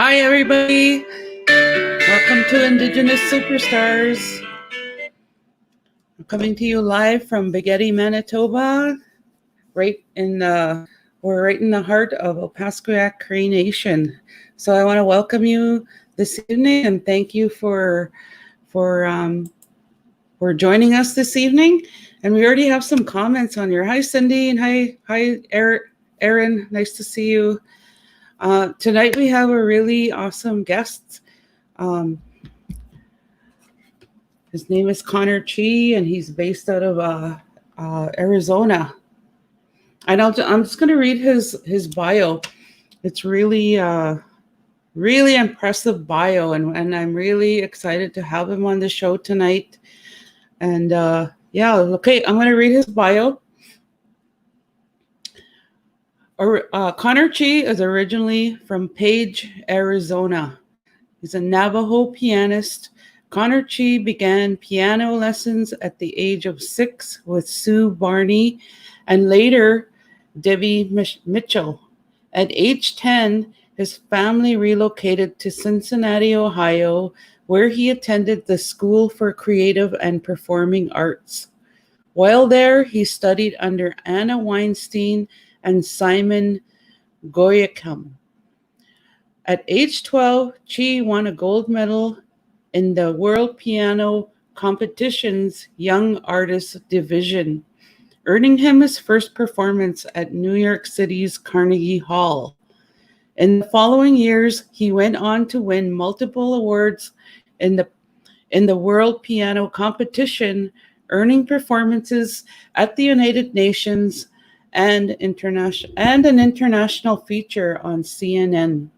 Hi, everybody. Welcome to Indigenous Superstars. I'm coming to you live from Baghetti, Manitoba. We're right in the heart of Opaskwayak Cree Nation. So I want to welcome you this evening and thank you for joining us this evening. And we already have some comments on here. Hi, Cindy, and hi, Aaron. Nice to see you. Tonight we have a really awesome guest. His name is Chee, and he's based out of Arizona. And I'm just going to read his bio. It's really impressive bio, and I'm really excited to have him on the show tonight. And okay, I'm going to read his bio. Chee is originally from Page, Arizona. He's a Navajo pianist. Chee began piano lessons at the age of 6 with Sue Barney and later Debbie Mitchell. At age 10, his family relocated to Cincinnati, Ohio, where he attended the School for Creative and Performing Arts. While there, he studied under Anna Weinstein and Simon Goyacum. At age 12, Chee won a gold medal in the World Piano Competition's Young Artist Division, earning him his first performance at New York City's Carnegie Hall. In the following years, he went on to win multiple awards in the World Piano Competition, earning performances at the United Nations and an international feature on CNN.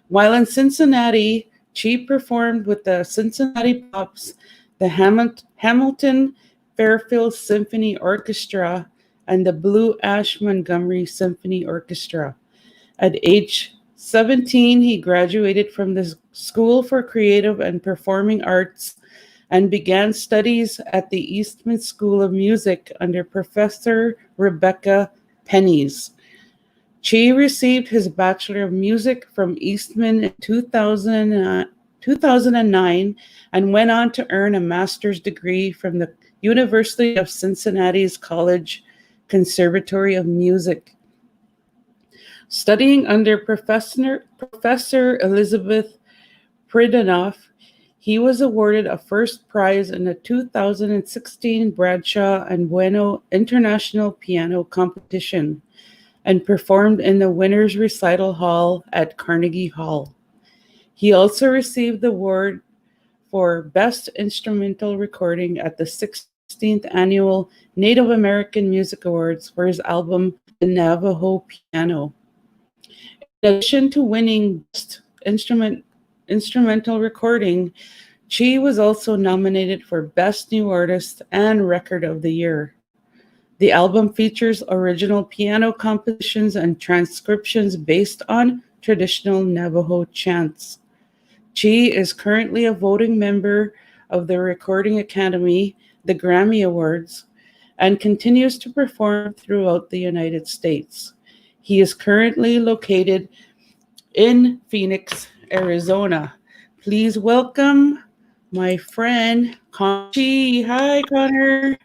While in Cincinnati, Chee performed with the Cincinnati Pops, the Hamilton Fairfield Symphony Orchestra, and the Blue Ash Montgomery Symphony Orchestra. At age 17, he graduated from the School for Creative and Performing Arts and began studies at the Eastman School of Music under Professor Rebecca Pennies. Chee received his Bachelor of Music from Eastman in 2009 and went on to earn a master's degree from the University of Cincinnati's College Conservatory of Music. Studying under Professor Elizabeth Pridanoff, he was awarded a first prize in the 2016 Bradshaw and Bueno International Piano Competition and performed in the Winners Recital Hall at Carnegie Hall. He also received the award for Best Instrumental Recording at the 16th Annual Native American Music Awards for his album, The Navajo Piano. In addition to winning Best Instrumental Recording, Chee was also nominated for Best New Artist and Record of the Year. The album features original piano compositions and transcriptions based on traditional Navajo chants. Chee is currently a voting member of the Recording Academy, the Grammy Awards, and continues to perform throughout the United States. He is currently located in Phoenix, Arizona. Please welcome my friend, Chee. Hi, Connor.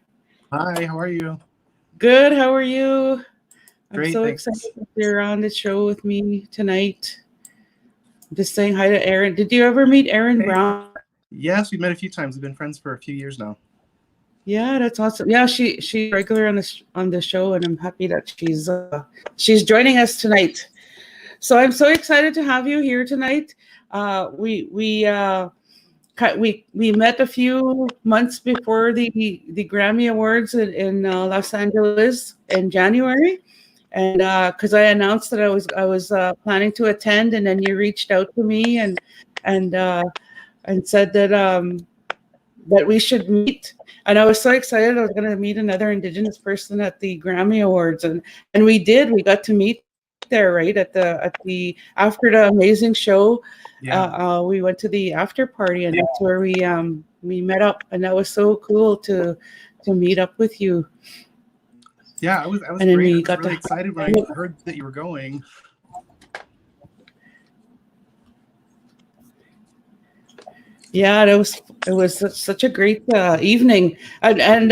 Hi, how are you? Good, how are you? Great, I'm so thanks. excited that you're on the show with me tonight. I'm just saying hi to Aaron. Did you ever meet Aaron Brown? Yes, we've met a few times. We've been friends for a few years now. Yeah, that's awesome. Yeah, she's regular on the show, and I'm happy that she's joining us tonight. So I'm so excited to have you here tonight. We met a few months before the Grammy Awards in Los Angeles in January, and because I announced that I was planning to attend, and then you reached out to me and said that we should meet. And I was so excited I was going to meet another Indigenous person at the Grammy Awards, and we did. We got to meet there right at the after the amazing show. Yeah. We went to the after party, and that's where we met up, and that was so cool to meet up with you. Yeah, I was and then great. we I was got really to excited when I heard that you were going. Yeah, it was such a great evening, and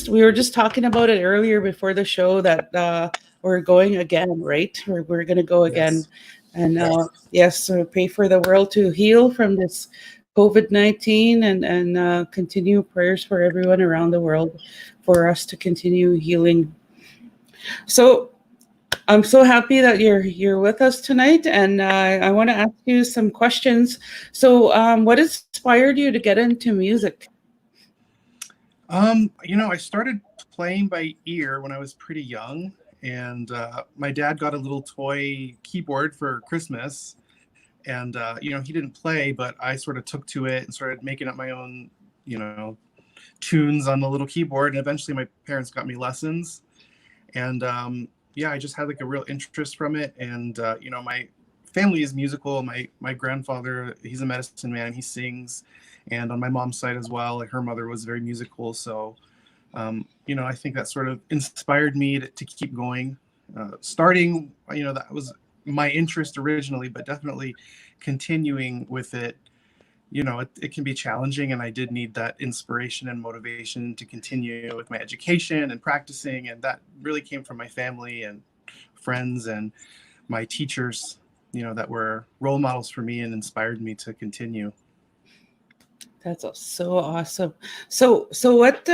we were just talking about it earlier before the show that we're going again, right? We're going to go again, Yes. and yes, so pray for the world to heal from this COVID-19, and continue prayers for everyone around the world for us to continue healing. So I'm so happy that you're with us tonight, and I want to ask you some questions. So, what inspired you to get into music? I started playing by ear when I was pretty young, and my dad got a little toy keyboard for Christmas, and he didn't play, but I sort of took to it and started making up my own, you know, tunes on the little keyboard, and eventually my parents got me lessons, and yeah, I just had like a real interest from it, and my family is musical. My grandfather, he's a medicine man, he sings, and on my mom's side as well, like her mother was very musical, so I think that sort of inspired me to keep going. Starting, that was my interest originally, but definitely continuing with it, it can be challenging. And I did need that inspiration and motivation to continue with my education and practicing. And that really came from my family and friends and my teachers, that were role models for me and inspired me to continue. That's so awesome. So what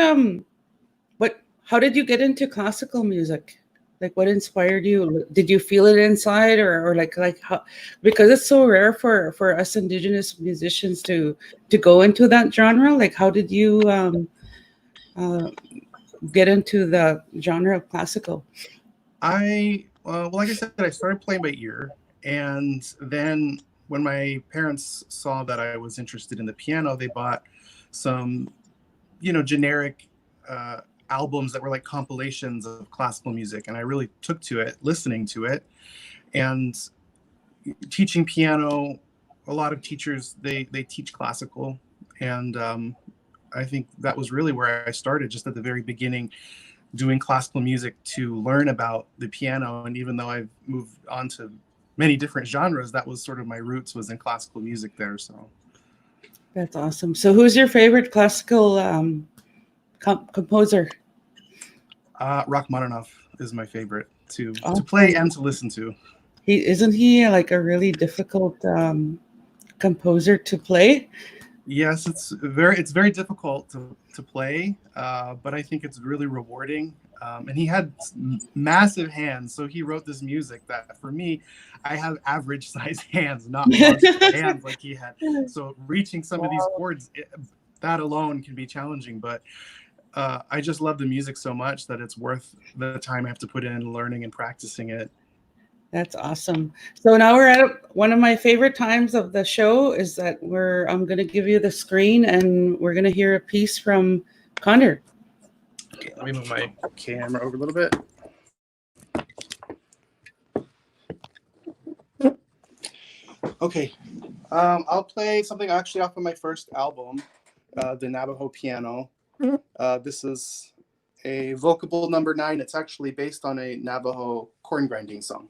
how did you get into classical music? Like, what inspired you? Did you feel it inside, or like how? Because it's so rare for us Indigenous musicians to go into that genre. Like, how did you uh, get into the genre of classical? Well, like I said, I started playing by ear. And then when my parents saw that I was interested in the piano, they bought some, generic uh, albums that were like compilations of classical music. And I really took to it, listening to it. And teaching piano, a lot of teachers, they teach classical. And I think that was really where I started, just at the very beginning, doing classical music to learn about the piano. And even though I've moved on to many different genres, that was sort of my roots, was in classical music there. So That's awesome. So, who's your favorite classical composer? Rachmaninoff is my favorite to play Awesome. and to listen to. Isn't he like a really difficult composer to play? Yes, it's very difficult to play, but I think it's really rewarding. And he had massive hands, so he wrote this music that for me, I have average size hands, not monster hands like he had. So reaching some of these Wow, chords, that alone can be challenging. But I just love the music so much that it's worth the time I have to put in learning and practicing it. that's awesome. So now we're at one of my favorite times of the show is that I'm going to give you the screen and we're going to hear a piece from Connor. Okay, let me move my camera over a little bit. Okay, I'll play something actually off of my first album, the Navajo Piano. This is a vocable number 9. It's actually based on a Navajo corn grinding song.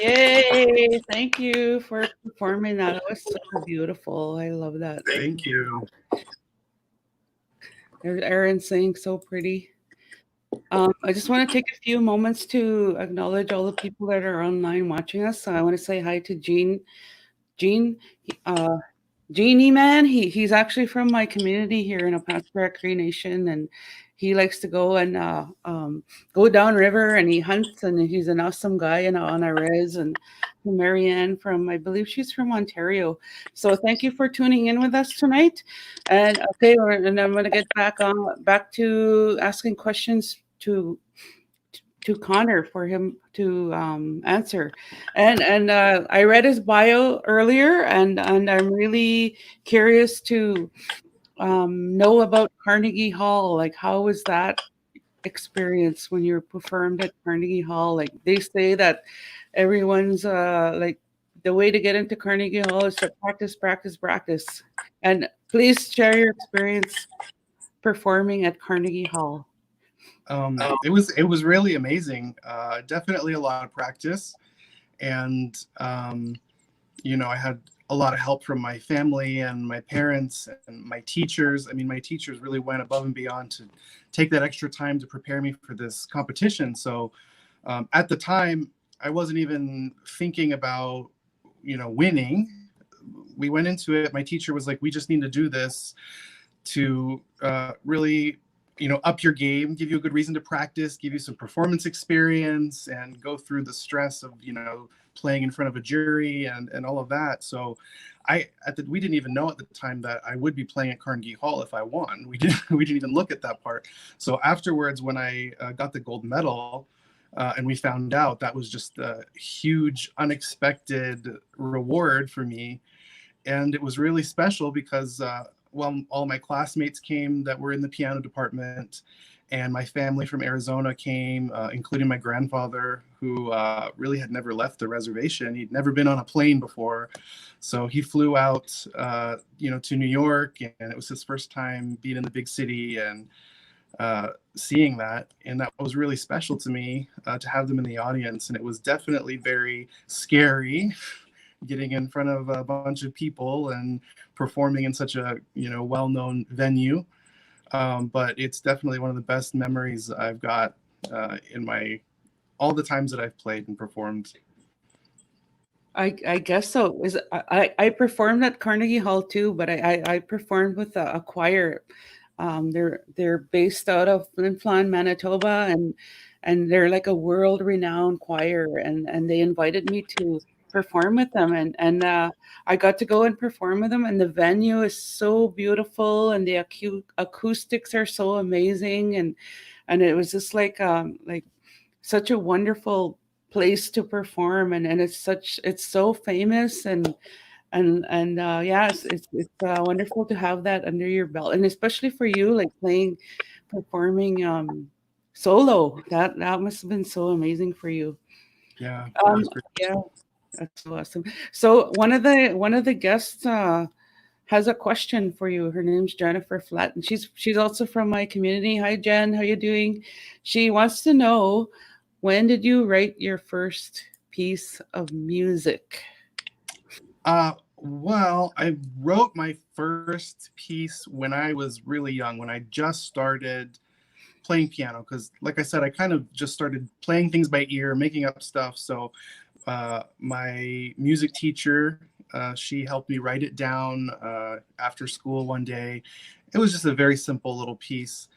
Yay! Thank you for performing that. It was so beautiful. I love that. Thank you. There's Erin saying so pretty. I just want to take a few moments to acknowledge all the people that are online watching us. So I want to say hi to Jean. Jean, uh, Genie Man, he's actually from my community here in Opaskwarak Cree Nation, and he likes to go and go down river and he hunts, and he's an awesome guy and on our res. And Marianne from, I believe she's from Ontario. So thank you for tuning in with us tonight. And okay, and I'm gonna get back to asking questions to Connor for him to answer. And I read his bio earlier, and I'm really curious to know about Carnegie Hall. Like, how was that experience when you performed at Carnegie Hall? Like, they say that everyone's like the way to get into Carnegie Hall is to practice, practice, practice. And please share your experience performing at Carnegie Hall. It was really amazing. Definitely a lot of practice, and I had a lot of help from my family and my parents and my teachers. I mean, my teachers really went above and beyond to take that extra time to prepare me for this competition. So at the time, I wasn't even thinking about winning. We went into it. My teacher was like, "We just need to do this to really." Up your game, give you a good reason to practice, give you some performance experience, and go through the stress of, playing in front of a jury and all of that. So we didn't even know at the time that I would be playing at Carnegie Hall if I won. We didn't even look at that part. So afterwards, when I got the gold medal, and we found out, that was just a huge, unexpected reward for me. And it was really special because all my classmates came that were in the piano department, and my family from Arizona came, including my grandfather, who really had never left the reservation. He'd never been on a plane before. So he flew out, to New York, and it was his first time being in the big city and seeing that. And that was really special to me, to have them in the audience. And it was definitely very scary getting in front of a bunch of people and performing in such a well-known venue, but it's definitely one of the best memories I've got in all the times that I've played and performed. I guess so. I performed at Carnegie Hall too, but I performed with a choir. They're based out of Flin Flon, Manitoba, and they're like a world renowned choir, and they invited me to perform with them, and I got to go and perform with them, and the venue is so beautiful, and the acoustics are so amazing, and it was just like such a wonderful place to perform, and it's so famous, and yeah, it's wonderful to have that under your belt, and especially for you, like performing solo. That must have been so amazing for you. Yeah, Yeah, that's so awesome. So one of the guests has a question for you. Her name's Jennifer Flatt, and she's also from my community. Hi, Jen. How you doing? She wants to know, when did you write your first piece of music? Well, I wrote my first piece when I was really young, when I just started playing piano, because like I said, I kind of just started playing things by ear, making up stuff. So my music teacher, she helped me write it down after school one day. It was just a very simple little piece,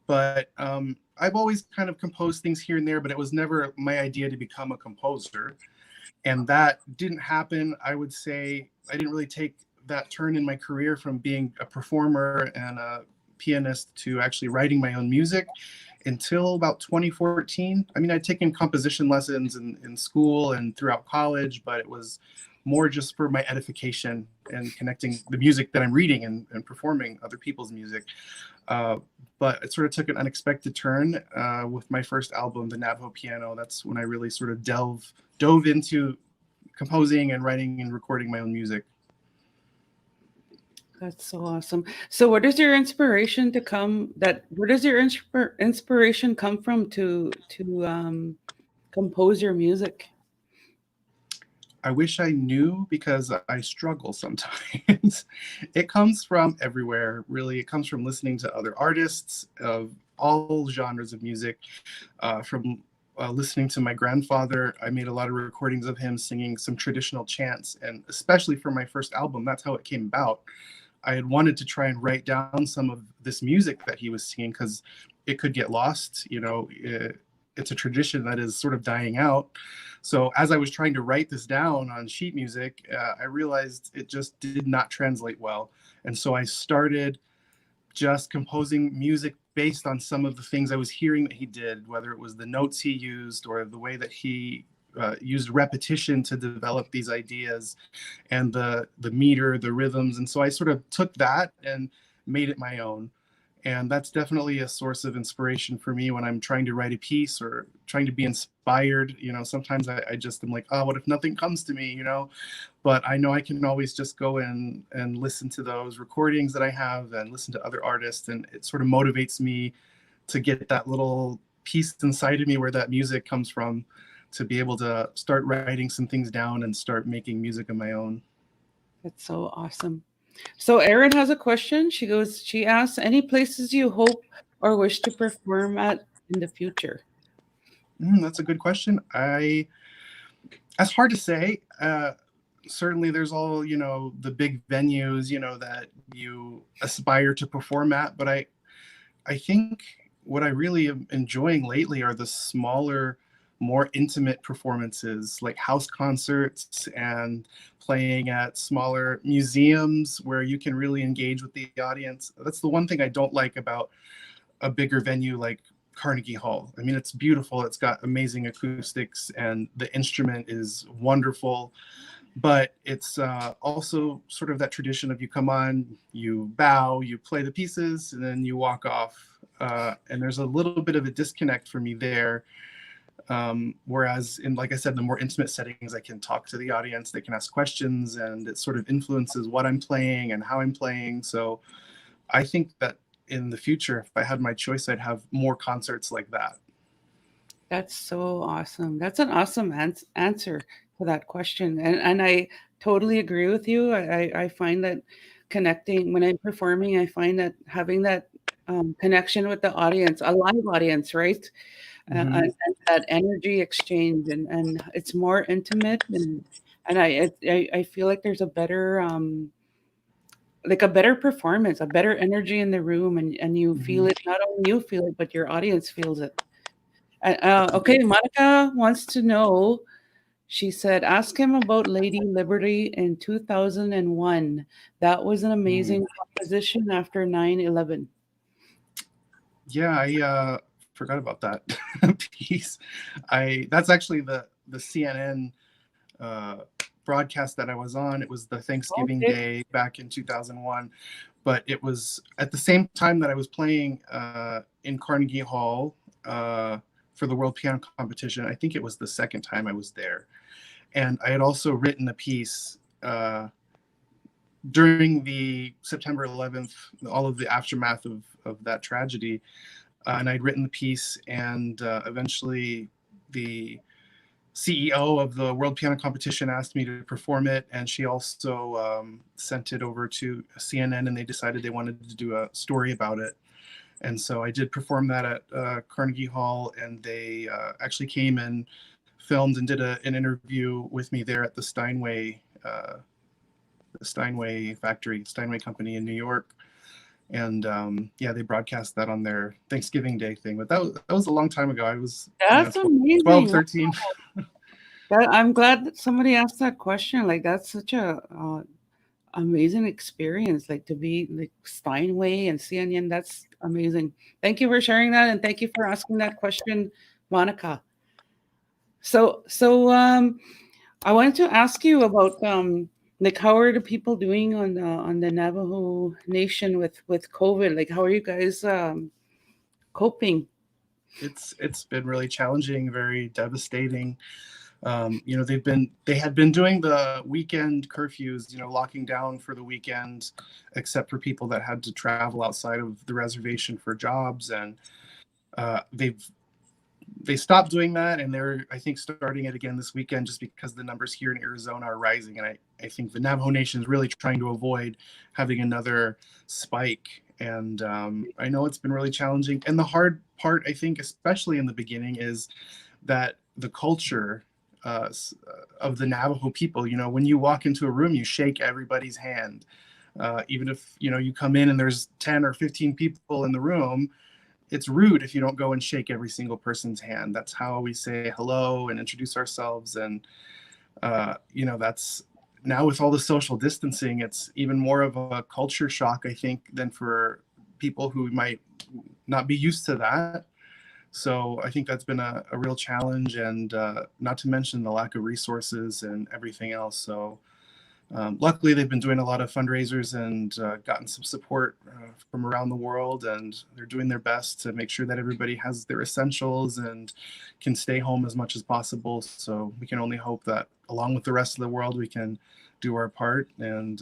but I've always kind of composed things here and there, but it was never my idea to become a composer. And that didn't happen. I would say I didn't really take that turn in my career from being a performer and a pianist to actually writing my own music until about 2014. I mean, I'd taken composition lessons in school and throughout college, but it was more just for my edification and connecting the music that I'm reading and performing other people's music. But it sort of took an unexpected turn with my first album, The Navajo Piano. That's when I really sort of dove into composing and writing and recording my own music. That's so awesome. So where does your inspiration come from to compose your music? I wish I knew because I struggle sometimes. It comes from everywhere, really. It comes from listening to other artists of all genres of music, from listening to my grandfather. I made a lot of recordings of him singing some traditional chants, and especially for my first album, that's how it came about. I had wanted to try and write down some of this music that he was singing because it could get lost. It's a tradition that is sort of dying out. So as I was trying to write this down on sheet music, I realized it just did not translate well. And so I started just composing music based on some of the things I was hearing that he did, whether it was the notes he used or the way that he used repetition to develop these ideas, and the meter, the rhythms. And so I sort of took that and made it my own. And that's definitely a source of inspiration for me when I'm trying to write a piece or trying to be inspired. Sometimes I just am like, oh, what if nothing comes to me, But I know I can always just go in and listen to those recordings that I have and listen to other artists. And it sort of motivates me to get that little piece inside of me where that music comes from, to be able to start writing some things down and start making music of my own. That's so awesome. So Erin has a question. She asks, any places you hope or wish to perform at in the future? That's a good question. That's hard to say. Certainly there's all, the big venues, that you aspire to perform at. But I think what I really am enjoying lately are the smaller, more intimate performances, like house concerts and playing at smaller museums where you can really engage with the audience. That's the one thing I don't like about a bigger venue like Carnegie Hall. I mean, it's beautiful. It's got amazing acoustics and the instrument is wonderful. But it's also sort of that tradition of you come on, you bow, you play the pieces, and then you walk off. And there's a little bit of a disconnect for me there. Whereas in, like I said, the more intimate settings, I can talk to the audience, they can ask questions, and it sort of influences what I'm playing and how I'm playing. So I think that in the future, if I had my choice, I'd have more concerts like that. That's so awesome. That's an awesome answer to that question. And I totally agree with you. I find that connecting when I'm performing, I find that having that connection with the audience, a live audience, right? Mm-hmm. And that energy exchange, and it's more intimate, and I feel like there's a better like a better performance, a better energy in the room, and you Mm-hmm. feel it. Not only you feel it, but your audience feels it. Okay, Monica wants to know. She said, ask him about Lady Liberty in 2001. That was an Mm. amazing composition after 9/11. Yeah, I forgot about that piece. That's actually the CNN uh, broadcast that I was on. It was the Thanksgiving Okay. Day back in 2001, but it was at the same time that I was playing in Carnegie Hall for the World Piano Competition. I think it was the second time I was there, and I had also written a piece during the September 11th, all of the aftermath of that tragedy. And I'd written the piece, and eventually the CEO of the World Piano Competition asked me to perform it, and she also sent it over to CNN, and they decided they wanted to do a story about it. And so I did perform that at Carnegie Hall, and they actually came and filmed and did an interview with me there at the Steinway factory, Steinway Company in New York. And yeah, they broadcast that on their Thanksgiving Day thing. But that was a long time ago. I was, That's 12, amazing. 13. I'm glad that somebody asked that question. Like that's such a amazing experience. Like to be like Steinway and CNN. That's amazing. Thank you for sharing that, and thank you for asking that question, Monica. So I wanted to ask you about like how are the people doing on the Navajo Nation with COVID? Like how are you guys coping? It's been really challenging, very devastating. They had been doing the weekend curfews, locking down for the weekend, except for people that had to travel outside of the reservation for jobs. And they've they stopped doing that, and they're, I think, starting it again this weekend, just because the numbers here in Arizona are rising, and I think the Navajo Nation is really trying to avoid having another spike. And I know it's been really challenging, and the hard part, I think, especially in the beginning, is that the culture of the Navajo people. You know, when you walk into a room, you shake everybody's hand, even if you come in and there's 10 or 15 people in the room. It's rude if you don't go and shake every single person's hand. That's how we say hello and introduce ourselves. And that's now, with all the social distancing, it's even more of a culture shock, I think, than for people who might not be used to that. So I think that's been a real challenge, and not to mention the lack of resources and everything else. So luckily, they've been doing a lot of fundraisers and gotten some support from around the world, and they're doing their best to make sure that everybody has their essentials and can stay home as much as possible. So we can only hope that, along with the rest of the world, we can do our part and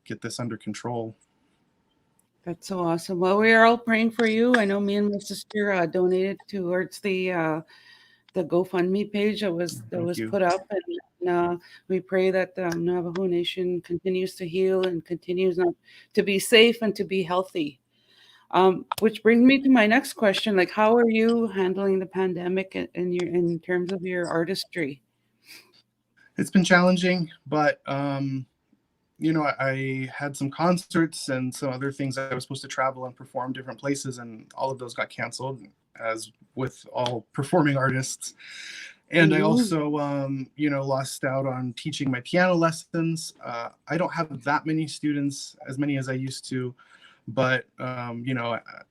get this under control. That's so awesome. Well, we are all praying for you. I know me and my sister donated towards the GoFundMe page that was Thank you. put up, and we pray that the Navajo Nation continues to heal and continues to be safe and to be healthy. Which brings me to my next question: like, how are you handling the pandemic in terms of your artistry? It's been challenging, but I had some concerts and some other things. I was supposed to travel and perform different places, and all of those got canceled, as with all performing artists. And I Mhm. also, lost out on teaching my piano lessons. I don't have that many students, as many as I used to, but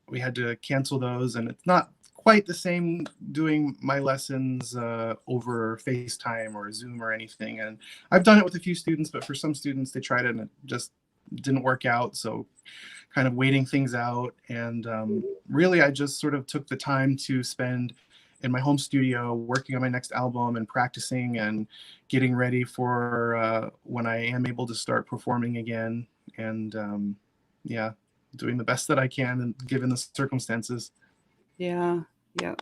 we had to cancel those, and it's not quite the same doing my lessons over FaceTime or Zoom or anything. And I've done it with a few students, but for some students, they tried it and it just didn't work out. So kind of waiting things out. And really, I just sort of took the time to spend in my home studio working on my next album and practicing and getting ready for when I am able to start performing again. And yeah, doing the best that I can, and given the circumstances. Yeah, yeah.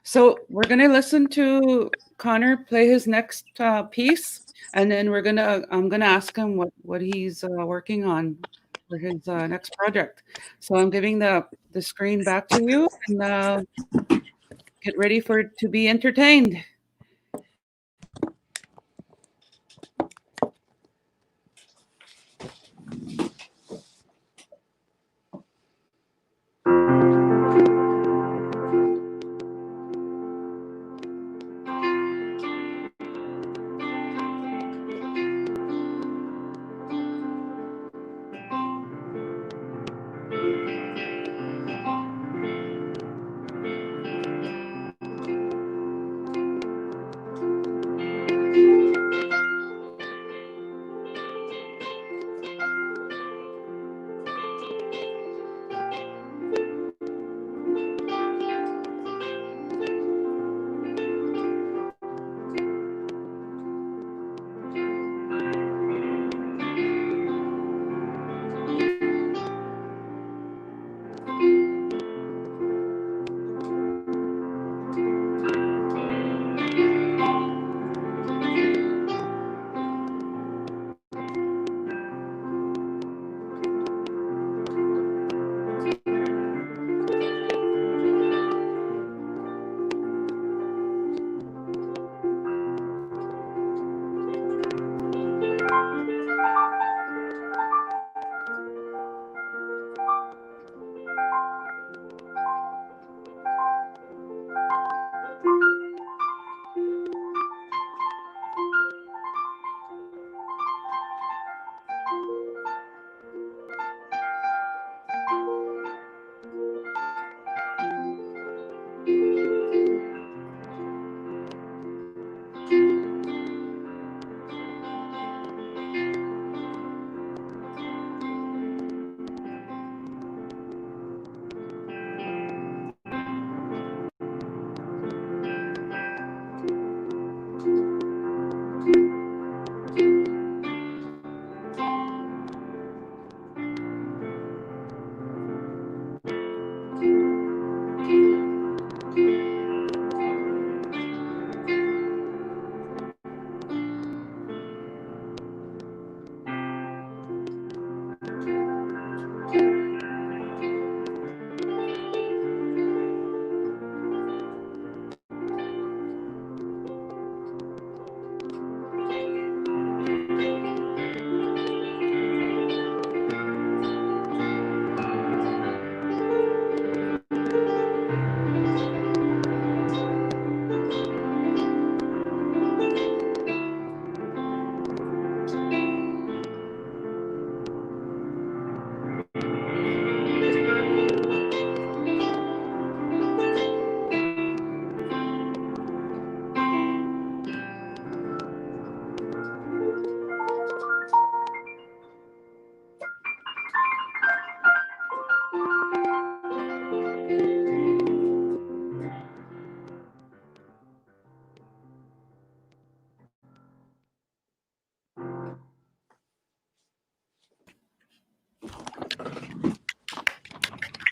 So we're gonna listen to Connor play his next piece, and then I'm gonna ask him what he's working on for his next project. So I'm giving the screen back to you, and get ready for it to be entertained.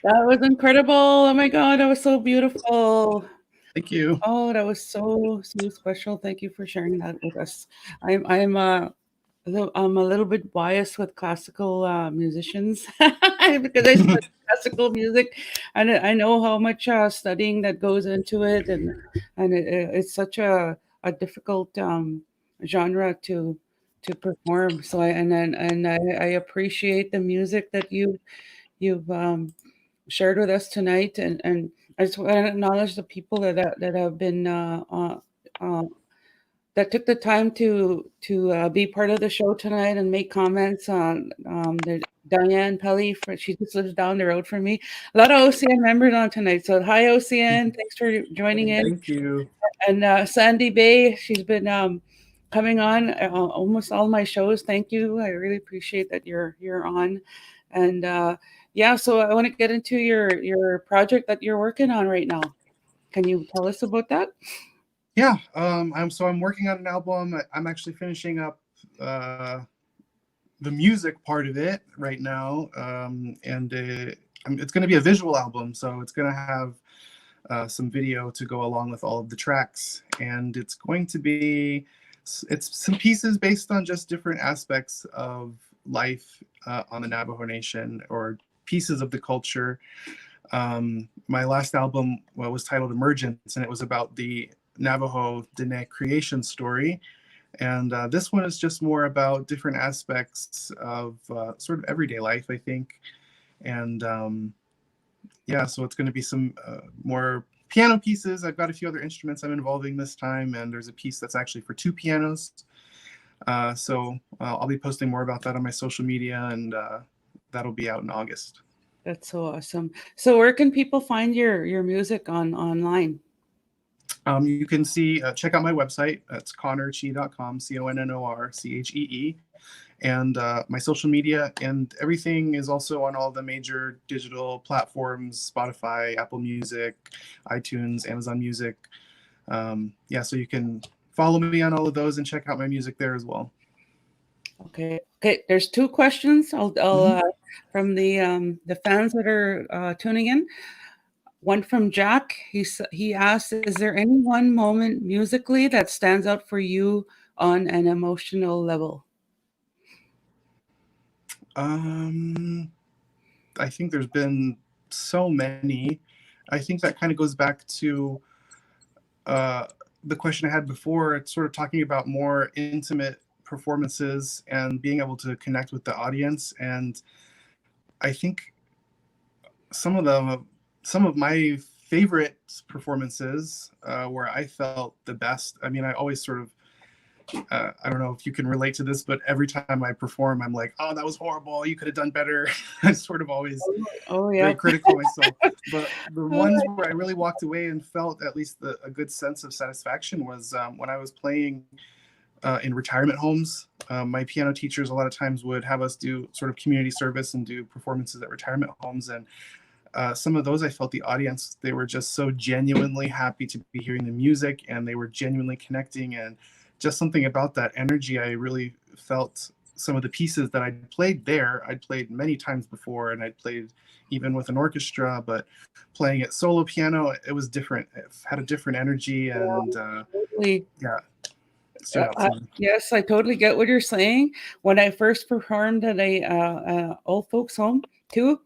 That was incredible. Oh my God, that was so beautiful. Thank you. Oh, that was so special. Thank you for sharing that with us. I'm a little bit biased with classical musicians because I study classical music, and I know how much studying that goes into it, and it's such a difficult genre to perform. So I appreciate the music that you've shared with us tonight, and I just want to acknowledge the people that have been uh, that took the time to be part of the show tonight and make comments on Diane Pelly. She just lives down the road from me. A lot of OCN members on tonight. So hi OCN, thanks for joining in. Thank you. And Sandy Bay, she's been coming on almost all my shows. Thank you. I really appreciate that you're on. And yeah, so I want to get into your project that you're working on right now. Can you tell us about that? Yeah, I'm working on an album. I'm actually finishing up the music part of it right now, and it's going to be a visual album, so it's going to have some video to go along with all of the tracks, and it's going to be some pieces based on just different aspects of life on the Navajo Nation or pieces of the culture. My last album was titled Emergence, and it was about the Navajo Dene creation story. And this one is just more about different aspects of sort of everyday life, I think. And yeah, so it's going to be some more piano pieces. I've got a few other instruments I'm involving this time, and there's a piece that's actually for 2 pianos. So I'll be posting more about that on my social media, and that'll be out in August. That's so awesome. So where can people find your music online? You can check out my website. That's connorchee.com, CONNORCHEE. And my social media, and everything is also on all the major digital platforms: Spotify, Apple Music, iTunes, Amazon Music. Yeah, so you can follow me on all of those and check out my music there as well. Okay. There's 2 questions. I'll from the fans that are tuning in. One from Jack. He asked, "Is there any one moment musically that stands out for you on an emotional level?" I think there's been so many. I think that kind of goes back to the question I had before. It's sort of talking about more intimate performances and being able to connect with the audience. And I think some of my favorite performances where I felt the best. I mean, I always sort of I don't know if you can relate to this, but every time I perform, I'm like, oh, that was horrible. You could have done better. I'm sort of always Oh yeah. very critical of myself. But the ones where I really walked away and felt at least a good sense of satisfaction was when I was playing in retirement homes. My piano teachers a lot of times would have us do sort of community service and do performances at retirement homes. And some of those, I felt the audience, they were just so genuinely happy to be hearing the music, and they were genuinely connecting, and just something about that energy. I really felt some of the pieces that I'd played there, I'd played many times before, and I'd played even with an orchestra, but playing it solo piano, it was different. It had a different energy, and Totally. yeah, stood out to me. Yes, I totally get what you're saying. When I first performed at a old folks home too,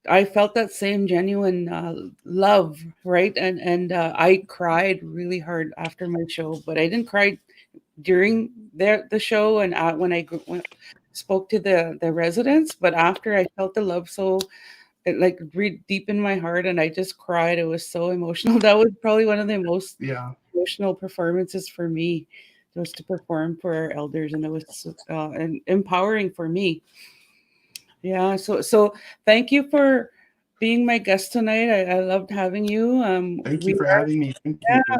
I felt that same genuine love, right? And I cried really hard after my show, but I didn't cry during the show and when spoke to the residents. But after, I felt the love so it like deep in my heart, and I just cried. It was so emotional. That was probably one of the most Yeah. emotional performances for me. Was to perform for our elders, and it was and empowering for me. Yeah, so thank you for being my guest tonight. I loved having you. Thank you for having me. Thank Yeah, you.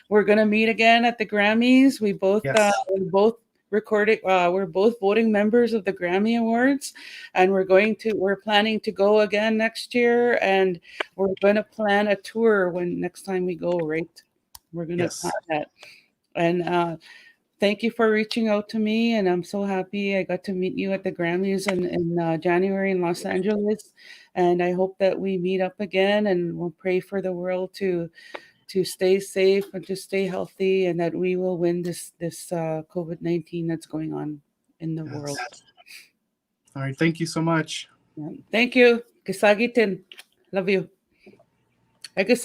we're gonna meet again at the Grammys. Yes. We both recorded. We're both voting members of the Grammy Awards, and we're planning to go again next year, and we're gonna plan a tour when next time we go. Right, we're gonna plan Yes. that, and thank you for reaching out to me, and I'm so happy I got to meet you at the Grammys in January in Los Angeles. And I hope that we meet up again, and we'll pray for the world to stay safe and to stay healthy, and that we will win this COVID-19 that's going on in the world. Yes. All right. Thank you so much. Yeah. Thank you. Kisagitin. Love you. I guess